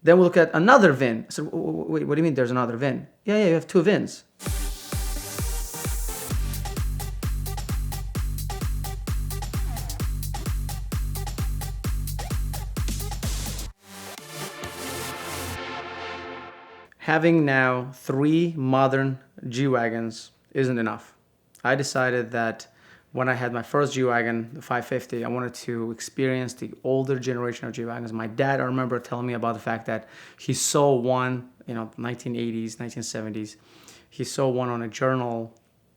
Then we look at another VIN. I said, wait, what do you mean there's another VIN? Yeah, you have two VINs. Having now 3 modern G-Wagons isn't enough. I decided that when I had my first G-Wagon, the 550, I wanted to experience the older generation of G-Wagons. My dad, I remember telling me about the fact that he saw one, 1980s, 1970s. He saw one on a journal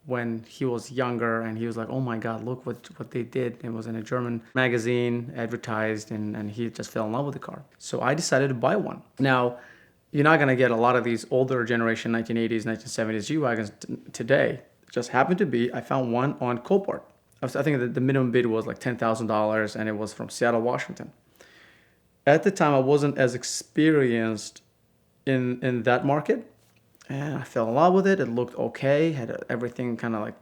when he was younger, and he was like, oh my God, look what they did. It was in a German magazine, advertised, and he just fell in love with the car. So I decided to buy one. Now, you're not going to get a lot of these older generation 1980s, 1970s G-Wagons today. It just happened to be, I found one on Copart. I think that the minimum bid was like $10,000, and it was from Seattle, Washington. At the time, I wasn't as experienced in that market, and I fell in love with it. It looked okay, had everything kind of like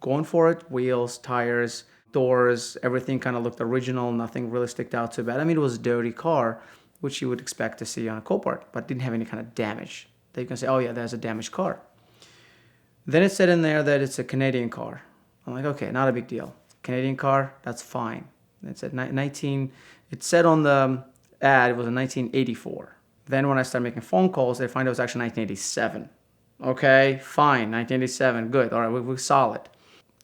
going for it. Wheels, tires, doors, everything kind of looked original. Nothing really sticked out too bad. I mean, it was a dirty car, which you would expect to see on a Copart, but didn't have any kind of damage. They can say, oh yeah, there's a damaged car. Then it said in there that it's a Canadian car. I'm like, okay, not a big deal. Canadian car, that's fine. It said it said on the ad, it was a 1984. Then when I started making phone calls, they find it was actually 1987. Okay, fine, 1987, good. All right, we're solid.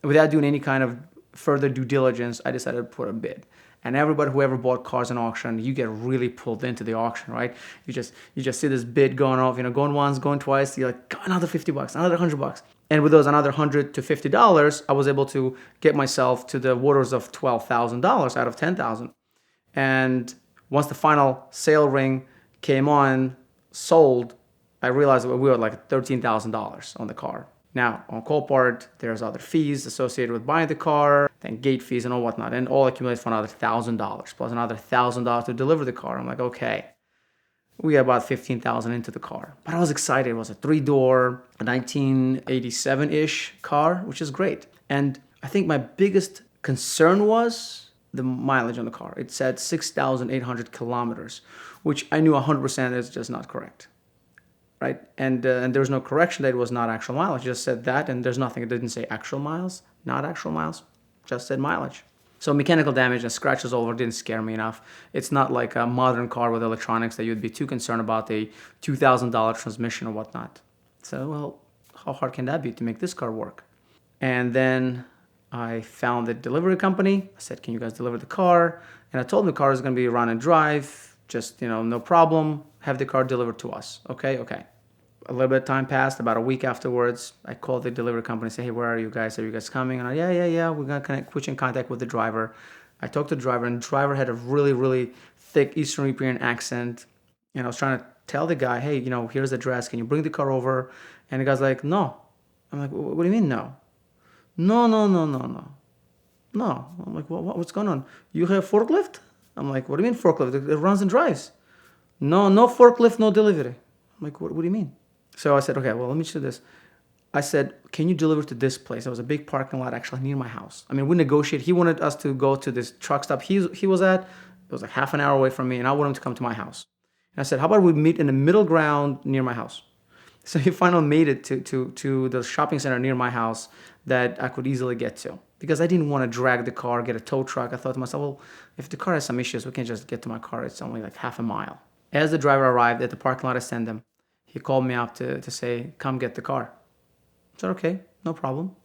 Without doing any kind of further due diligence, I decided to put a bid. And everybody who ever bought cars in auction, you get really pulled into the auction, right? You just see this bid going off, going once, going twice. You're like, another $50, another $100. And with those another $100 to $50, I was able to get myself to the waters of $12,000 out of $10,000. And once the final sale ring came on, sold, I realized that we were like $13,000 on the car. Now, on Copart, there's other fees associated with buying the car, then gate fees and all whatnot, and all accumulates for another $1,000, plus another $1,000 to deliver the car. I'm like, okay, we got about $15,000 into the car. But I was excited. It was a 3-door, 1987-ish car, which is great. And I think my biggest concern was the mileage on the car. It said 6,800 kilometers, which I knew 100% is just not correct. Right? And there's no correction that it was not actual mileage. It just said that, and there's nothing. It didn't say actual miles, not actual miles, just said mileage. So mechanical damage and scratches all over didn't scare me enough. It's not like a modern car with electronics that you'd be too concerned about a $2,000 transmission or whatnot. So, well, how hard can that be to make this car work? And then I found the delivery company. I said, can you guys deliver the car? And I told them the car is going to be run and drive. Just, no problem. Have the car delivered to us. Okay. A little bit of time passed. About a week afterwards, I called the delivery company and said, hey, where are you guys? Are you guys coming? And yeah. We're going to put you in contact with the driver. I talked to the driver, and the driver had a really, really thick Eastern European accent. And I was trying to tell the guy, hey, here's the address. Can you bring the car over? And the guy's like, no. I'm like, what do you mean no? No. I'm like, what's going on? You have forklift? I'm like, what do you mean forklift? It runs and drives. No forklift, no delivery. I'm like, what do you mean? So I said, okay, well, let me do this. I said, can you deliver to this place? There was a big parking lot actually near my house. I mean, we negotiated. He wanted us to go to this truck stop he was at. It was like half an hour away from me, and I wanted him to come to my house. And I said, how about we meet in the middle ground near my house? So he finally made it to the shopping center near my house that I could easily get to. Because I didn't want to drag the car, get a tow truck. I thought to myself, well, if the car has some issues, we can just get to my car. It's only like half a mile. As the driver arrived at the parking lot, I sent him. He called me up to say, come get the car. I said, okay, no problem.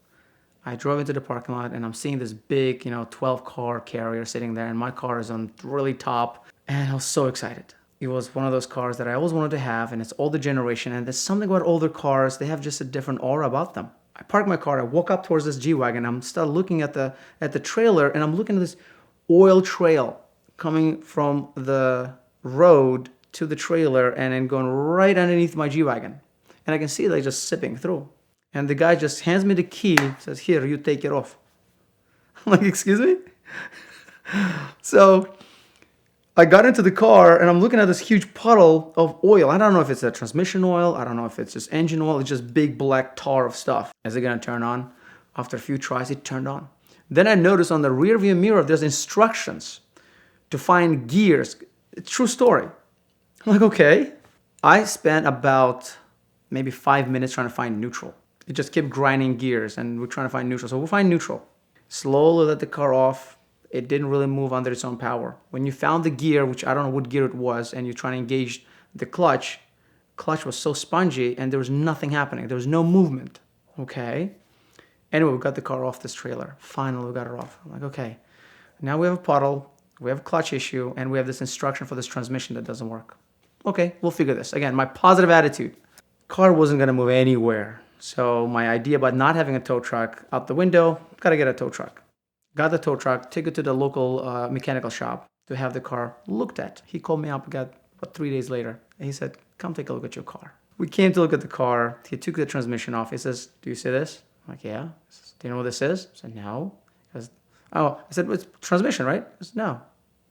I drove into the parking lot, and I'm seeing this big, 12-car carrier sitting there, and my car is on really top. And I was so excited. It was one of those cars that I always wanted to have, and it's older generation, and there's something about older cars. They have just a different aura about them. I parked my car, I walk up towards this G-Wagon, I'm still looking at the trailer, and I'm looking at this oil trail coming from the road to the trailer and then going right underneath my G-Wagon. And I can see it just sipping through. And the guy just hands me the key, says, here, you take it off. I'm like, excuse me? So I got into the car, and I'm looking at this huge puddle of oil. I don't know if it's a transmission oil. I don't know if it's just engine oil. It's just big black tar of stuff. Is it going to turn on? After a few tries, it turned on. Then I noticed on the rear view mirror, there's instructions to find gears. True story. I'm like, okay. I spent about maybe 5 minutes trying to find neutral. It just kept grinding gears and we're trying to find neutral. So we'll find neutral. Slowly let the car off. It didn't really move under its own power. When you found the gear, which I don't know what gear it was, and you're trying to engage the clutch was so spongy and there was nothing happening. There was no movement. Okay. Anyway, we got the car off this trailer. Finally, we got it off. I'm like, okay, now we have a puddle, we have a clutch issue, and we have this instruction for this transmission that doesn't work. Okay, we'll figure this. Again, my positive attitude. Car wasn't gonna move anywhere. So my idea about not having a tow truck out the window, gotta get a tow truck. Got the tow truck, took it to the local mechanical shop to have the car looked at. He called me up about 3 days later, and he said, come take a look at your car. We came to look at the car. He took the transmission off. He says, do you see this? I'm like, yeah. He says, do you know what this is? I said, no. He goes, oh, I said, it's transmission, right? He says, no.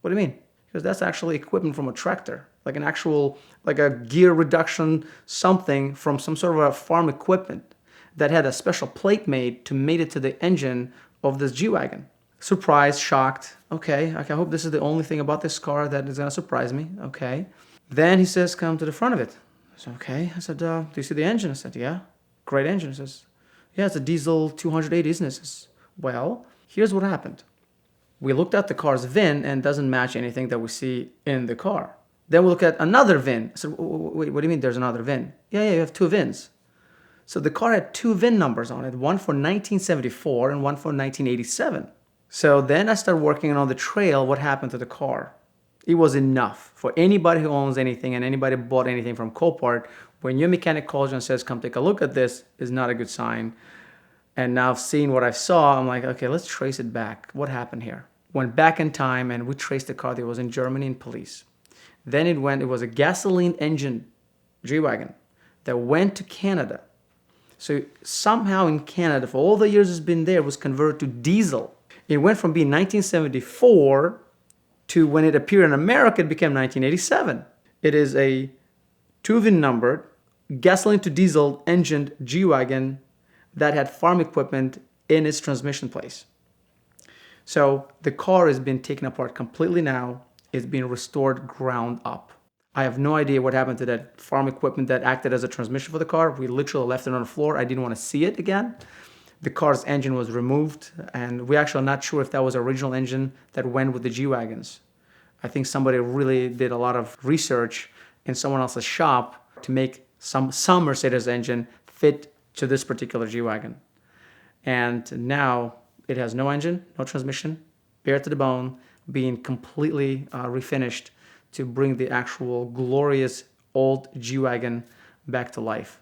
What do you mean? Because that's actually equipment from a tractor, like an actual, like a gear reduction, something from some sort of a farm equipment that had a special plate made to mate it to the engine of this G-Wagen. Surprised, shocked. Okay, I hope this is the only thing about this car that is gonna surprise me. Okay. Then he says, come to the front of it. I said, okay. I said, do you see the engine? I said, yeah. Great engine. He says, yeah, it's a diesel 280, isn't it? I says, well, here's what happened. We looked at the car's VIN and it doesn't match anything that we see in the car. Then we look at another VIN. I said, wait, what do you mean there's another VIN? Yeah, you have two VINs. So the car had two VIN numbers on it, one for 1974 and one for 1987. So then I started working on the trail, what happened to the car. It was enough for anybody who owns anything and anybody bought anything from Copart. When your mechanic calls you and says, come take a look at this, is not a good sign. And now seeing what I saw, I'm like, okay, let's trace it back. What happened here? Went back in time and we traced the car that was in Germany in police. Then it was a gasoline engine G-Wagen that went to Canada. So somehow in Canada, for all the years it's been there, it was converted to diesel. It went from being 1974 to when it appeared in America, it became 1987. It is a two-VIN numbered gasoline to diesel engined G-Wagen that had farm equipment in its transmission place. So the car has been taken apart completely now. It's been restored ground up. I have no idea what happened to that farm equipment that acted as a transmission for the car. We literally left it on the floor. I didn't want to see it again. The car's engine was removed, and we actually are not sure if that was the original engine that went with the G-Wagons. I think somebody really did a lot of research in someone else's shop to make some Mercedes engine fit to this particular G-Wagen. And now it has no engine, no transmission, bare to the bone, being completely refinished to bring the actual glorious old G-Wagen back to life.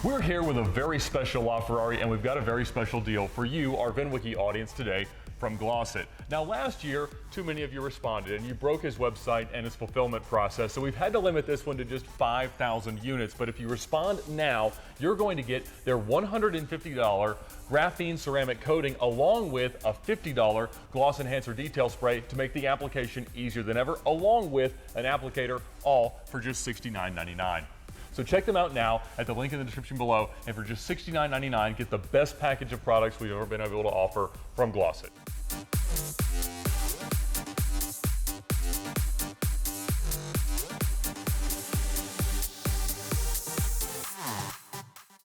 We're here with a very special LaFerrari, and we've got a very special deal for you, our VINwiki audience today from Glossit. Now last year, too many of you responded and you broke his website and its fulfillment process, so we've had to limit this one to just 5,000 units, but if you respond now, you're going to get their $150 graphene ceramic coating along with a $50 gloss enhancer detail spray to make the application easier than ever, along with an applicator, all for just $69.99. So check them out now at the link in the description below, and for just $69.99, get the best package of products we've ever been able to offer from Glossit.